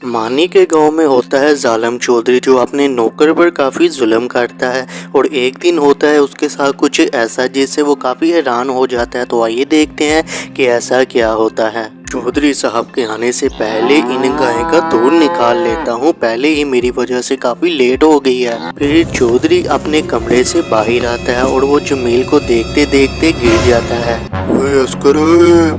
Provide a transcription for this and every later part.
मानी के गांव में होता है जालिम चौधरी जो अपने नौकर पर काफ़ी जुल्म करता है और एक दिन होता है उसके साथ कुछ ऐसा जिससे वो काफ़ी हैरान हो जाता है। तो आइए देखते हैं कि ऐसा क्या होता है। चौधरी साहब के आने से पहले इन गाय का दूध निकाल लेता हूँ, पहले ही मेरी वजह से काफ़ी लेट हो गई है। फिर चौधरी अपने कमरे से बाहर आता है और वो जमील को देखते देखते गिर जाता है। ओए अस्कर,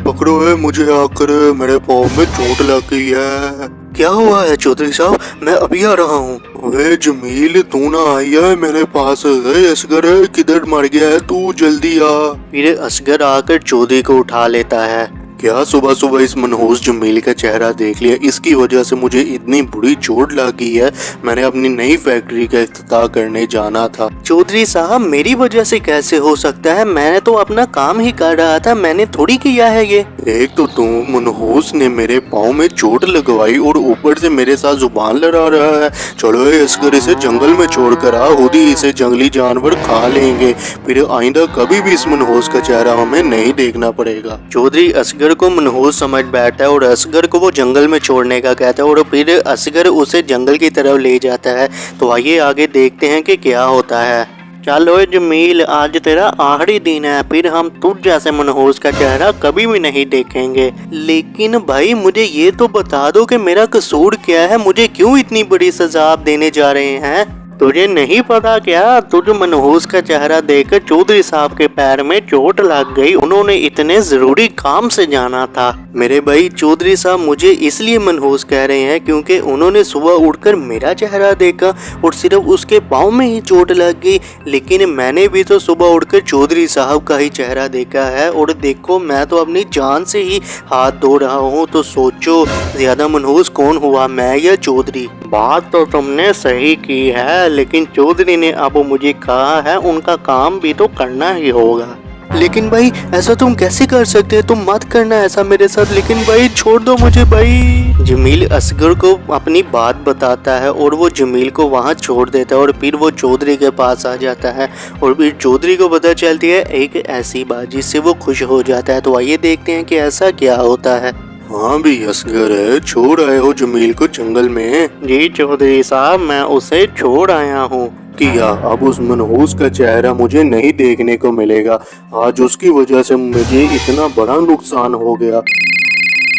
पकड़ो है मुझे आकर, मेरे पाँव में चोट लग गई है। क्या हुआ है चौधरी साहब? मैं अभी आ रहा हूँ। ओए जमील, तू ना आई है मेरे पास? असगर किधर मर गया है तू? जल्दी आ। फिर असगर आकर चौधरी को उठा लेता है। क्या सुबह सुबह इस मनहूस जमील का चेहरा देख लिया? इसकी वजह से मुझे इतनी बुरी चोट लगी है। मैंने अपनी नई फैक्ट्री का इफ्तिताह करने जाना था। चौधरी साहब, मेरी वजह से कैसे हो सकता है? मैंने तो अपना काम ही कर रहा था, मैंने थोड़ी किया है ये। एक तो तू मनहूस ने मेरे पाँव में चोट लगवाई और ऊपर से मेरे साथ जुबान लड़ा रहा है। चलो असगर, इसे जंगल में छोड़ कर आ, खुद ही इसे जंगली जानवर खा लेंगे। फिर आइंदा कभी भी इस मनहूस का चेहरा हमें नहीं देखना पड़ेगा। चौधरी असगर को मनहूस समझ बैठता है और असगर को वो जंगल में छोड़ने का कहता है और फिर असगर उसे जंगल की तरफ ले जाता है। तो आइए आगे देखते हैं कि क्या होता है। चलो जमील, आज तेरा आखिरी दिन है, फिर हम तुझ जैसे मनहूस का चेहरा कभी भी नहीं देखेंगे। लेकिन भाई मुझे ये तो बता दो कि मेरा कसूर क्या है? मुझे क्यों इतनी बड़ी सजा आप देने जा रहे हैं? तुझे नहीं पता क्या? तुझ मनहूस का चेहरा देखकर चौधरी साहब के पैर में चोट लग गई, उन्होंने इतने जरूरी काम से जाना था। मेरे भाई चौधरी साहब मुझे इसलिए मनहूस कह रहे हैं क्योंकि उन्होंने सुबह उठकर मेरा चेहरा देखा और सिर्फ उसके पाँव में ही चोट लग गई। लेकिन मैंने भी तो सुबह उठकर चौधरी साहब का ही चेहरा देखा है और देखो मैं तो अपनी जान से ही हाथ धो रहा हूँ। तो सोचो ज्यादा मनहूस कौन हुआ, मैं या चौधरी? बात तो तुमने सही की है, लेकिन चौधरी ने अब मुझे कहा है उनका काम भी तो करना ही होगा। लेकिन भाई ऐसा तुम कैसे कर सकते हैं? तुम मत करना ऐसा मेरे साथ। लेकिन भाई छोड़ दो मुझे भाई। जमील असगर को अपनी बात बताता है और वो जमील को वहाँ छोड़ देता है और फिर वो चौधरी के पास आ जाता है और फिर चौधरी को पता चलती है एक ऐसी बात जिससे वो खुश हो जाता है। तो आइए देखते हैं कि ऐसा क्या होता है। हाँ भी असगर है, छोड़ आए हो जमील को जंगल में? जी चौधरी साहब, मैं उसे छोड़ आया हूँ। किया, अब उस मनहूस का चेहरा मुझे नहीं देखने को मिलेगा। आज उसकी वजह से मुझे इतना बड़ा नुकसान हो गया।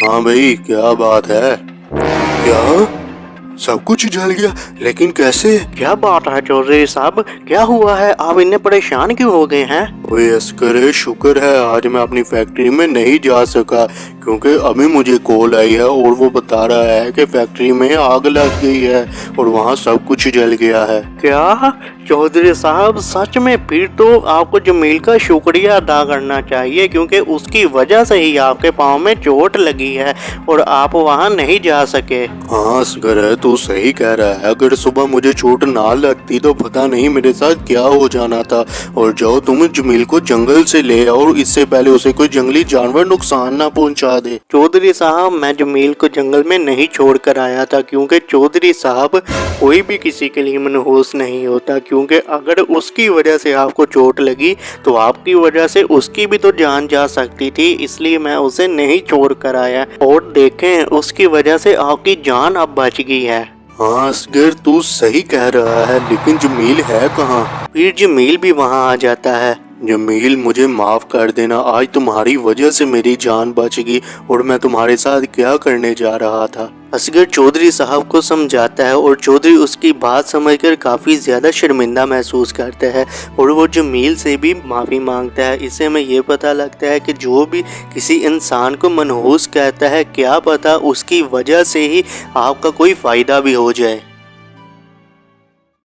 हाँ भाई, क्या बात है? क्या सब कुछ जल गया? लेकिन कैसे? क्या बात है चौधरी साहब, क्या हुआ है? आप इतने परेशान क्यों हो गए हैं? ओए असगर, शुक्र है आज मैं अपनी फैक्ट्री में नहीं जा सका, क्योंकि अभी मुझे कॉल आई है और वो बता रहा है कि फैक्ट्री में आग लग गई है और वहाँ सब कुछ जल गया है। क्या चौधरी साहब, सच में? फिर तो आपको जमील का शुक्रिया अदा करना चाहिए क्योंकि उसकी वजह से ही आपके पाँव में चोट लगी है और आप वहाँ नहीं जा सके। हाँ असगर, तू सही कह रहा है। अगर सुबह मुझे चोट ना लगती तो पता नहीं मेरे साथ क्या हो जाना था। और जाओ तुम जमील को जंगल से ले आओ, इससे पहले उसे कोई जंगली जानवर नुकसान ना पहुंचा दे। चौधरी साहब, मैं जमील को जंगल में नहीं छोड़ कर आया था क्योंकि चौधरी साहब कोई भी किसी के लिए मनहूस नहीं होता, क्योंकि अगर उसकी वजह से आपको चोट लगी तो आपकी वजह से उसकी भी तो जान जा सकती थी, इसलिए मैं उसे नहीं छोड़ कर आया। और देखें, उसकी वजह से आपकी जान अब बच गई है। हाँ असगर, तू सही कह रहा है, लेकिन जमील है कहाँ? फिर जमील भी वहाँ आ जाता है। जमील, मुझे माफ कर देना, आज तुम्हारी वजह से मेरी जान बच गई और मैं तुम्हारे साथ क्या करने जा रहा था। असगर चौधरी साहब को समझाता है और चौधरी उसकी बात समझकर काफ़ी ज़्यादा शर्मिंदा महसूस करता है और वो जमील से भी माफ़ी मांगता है। इससे हमें ये पता लगता है कि जो भी किसी इंसान को मनहूस कहता है, क्या पता उसकी वजह से ही आपका कोई फ़ायदा भी हो जाए।